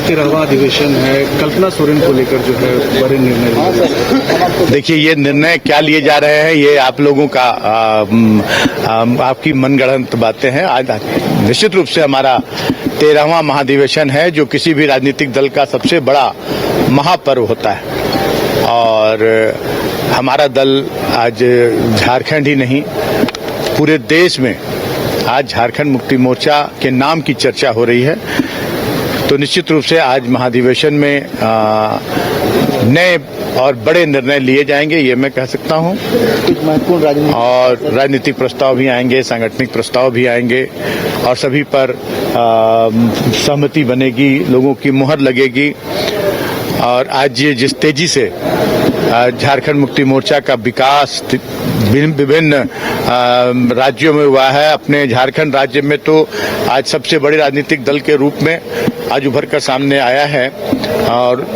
13वां अधिवेशन है, कल्पना सोरेन को लेकर जो है बड़े निर्णय लिए। देखिए, ये निर्णय क्या लिए जा रहे हैं, ये आप लोगों का आपकी मनगढ़ंत बातें हैं। आज निश्चित रूप से हमारा 13वां महाधिवेशन है, जो किसी भी राजनीतिक दल का सबसे बड़ा महापर्व होता है। और हमारा दल आज झारखंड ही नहीं, पूरे देश में आज झारखंड मुक्ति मोर्चा के नाम की चर्चा हो रही है। तो निश्चित रूप से आज महाधिवेशन में नए और बड़े निर्णय लिए जाएंगे, ये मैं कह सकता हूं। कुछ महत्वपूर्ण और राजनीतिक प्रस्ताव भी आएंगे, सांगठनिक प्रस्ताव भी आएंगे और सभी पर सहमति बनेगी, लोगों की मुहर लगेगी। और आज ये जिस तेजी से झारखंड मुक्ति मोर्चा का विकास विभिन्न राज्यों में हुआ है, अपने झारखंड राज्य में तो आज सबसे बड़े राजनीतिक दल के रूप में आज उभर कर सामने आया है। और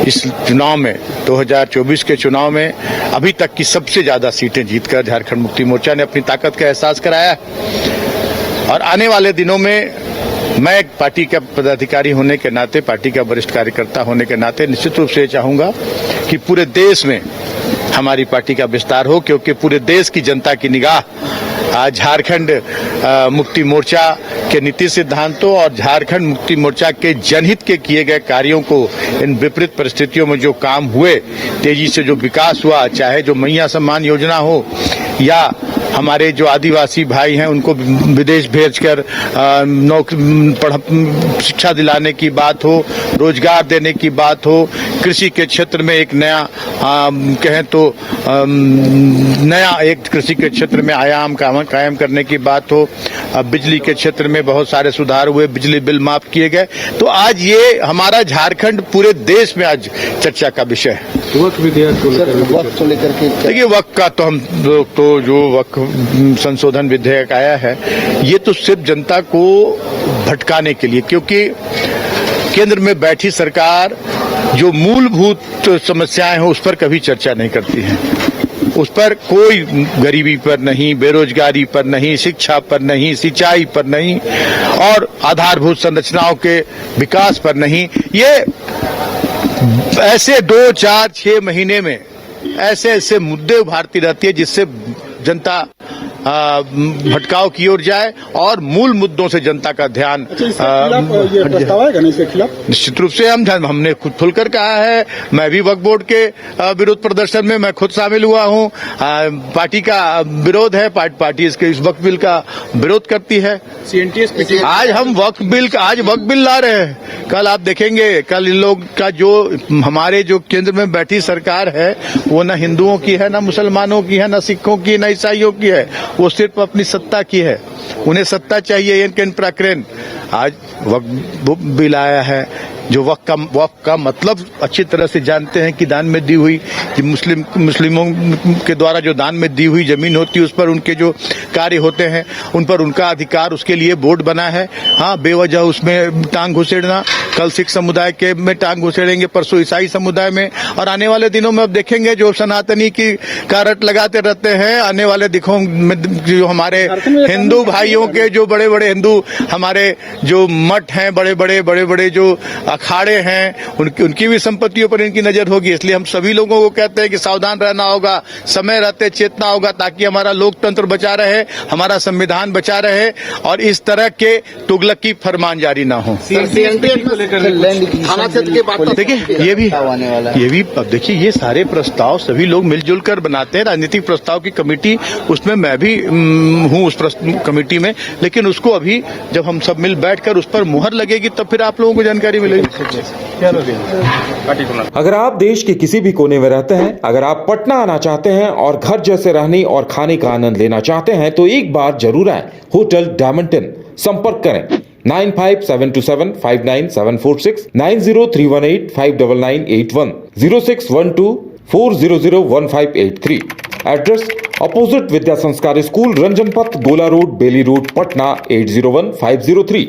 इस चुनाव में 2024 के चुनाव में अभी तक की सबसे ज्यादा सीटें जीतकर झारखंड मुक्ति मोर्चा ने अपनी ताकत का एहसास कराया है। और आने वाले दिनों में मैं एक पार्टी का पदाधिकारी होने के नाते, पार्टी का वरिष्ठ कार्यकर्ता होने के नाते निश्चित रूप से चाहूंगा कि पूरे देश में हमारी पार्टी का विस्तार हो, क्योंकि पूरे देश की जनता की निगाह आज झारखंड मुक्ति मोर्चा के नीति सिद्धांतों और झारखंड मुक्ति मोर्चा के जनहित के किए गए कार्यों को, इन विपरीत परिस्थितियों में जो काम हुए, तेजी से जो विकास हुआ, चाहे जो मैया सम्मान योजना हो या हमारे जो आदिवासी भाई हैं उनको विदेश भेजकर शिक्षा दिलाने की बात हो, रोजगार देने की बात हो, कृषि के क्षेत्र में एक नया कहें तो नया एक कृषि के क्षेत्र में आयाम कायम करने की बात हो, बिजली के क्षेत्र में बहुत सारे सुधार हुए, बिजली बिल माफ किए गए। तो आज ये हमारा झारखंड पूरे देश में आज चर्चा का विषय है। वक्फ विधेयक को लेकर के देखिए, वक्फ का तो हम लोग तो जो वक्फ संशोधन विधेयक आया है, ये तो सिर्फ जनता को भटकाने के लिए, क्योंकि केंद्र में बैठी सरकार जो मूलभूत समस्याएं हैं उस पर कभी चर्चा नहीं करती है। उस पर कोई गरीबी पर नहीं, बेरोजगारी पर नहीं, शिक्षा पर नहीं, सिंचाई पर नहीं और आधारभूत संरचनाओं के विकास पर नहीं। ये ऐसे 2, 4, 6 महीने में ऐसे ऐसे मुद्दे उभारती रहती है जिससे जनता भटकाव की ओर जाए और मूल मुद्दों से जनता का ध्यान प्रस्ताव आएगा नहीं इसके खिलाफ? निश्चित रूप से हमने खुद खुलकर कहा है। मैं भी वक्फ बोर्ड के विरोध प्रदर्शन में मैं खुद शामिल हुआ हूं। पार्टी का विरोध है, पार्टी इस वक्फ बिल का विरोध करती है। आज हम वक्फ बिल ला रहे हैं। कल आप देखेंगे, कल इन लोग का जो हमारे जो केंद्र में बैठी सरकार है वो न हिंदुओं की है, न मुसलमानों की है, न सिखों की, न ईसाइयों की है, वो सिर्फ अपनी सत्ता की है। उन्हें सत्ता चाहिए इनके प्राकृन। आज वक्फ बिल आया है जो वक्फ का मतलब अच्छी तरह से जानते हैं कि दान में दी हुई मुस्लिमों के द्वारा जो दान में दी हुई जमीन होती है उस पर उनके जो कार्य होते हैं उन पर उनका अधिकार, उसके लिए बोर्ड बना है। हाँ, बेवजह उसमें टांग घुसेड़ना, कल सिख समुदाय के में टांग घुसेड़ेंगे, परसों ईसाई समुदाय में, और आने वाले दिनों में अब देखेंगे जो सनातनी की कारट लगाते रहते हैं। आने वाले दिखों में जो हमारे हिंदू भाइयों के जो बड़े बड़े हिंदू हमारे जो मठ हैं, बड़े बड़े जो अखाड़े हैं, उनकी भी संपत्तियों पर इनकी नजर होगी। इसलिए हम सभी लोगों को कहते हैं कि सावधान रहना होगा, समय रहते चेतना होगा, ताकि हमारा लोकतंत्र बचा रहे, हमारा संविधान बचा रहे और इस तरह के तुगलकी फरमान जारी ना हो। देखिए, ये भी अब देखिए, ये सारे प्रस्ताव सभी लोग मिलजुल कर बनाते हैं। राजनीतिक प्रस्ताव की कमेटी, उसमें मैं भी हूँ उस कमेटी में, लेकिन उसको अभी जब हम सब मिल बैठकर उस पर मुहर लगेगी तब फिर आप लोगों को जानकारी मिलेगी। अगर आप देश के किसी भी कोने में रहते हैं, अगर आप पटना आना चाहते हैं और घर जैसे रहने और खाने का आनंद लेना चाहते हैं तो एक बार जरूर आए होटल डायमंड इन। संपर्क करें 9572759746, 9031859981, 0612400153। एड्रेस अपोजिट विद्या संस्कार स्कूल, रंजन पथ, गोला रोड, बेली रोड, पटना 801503।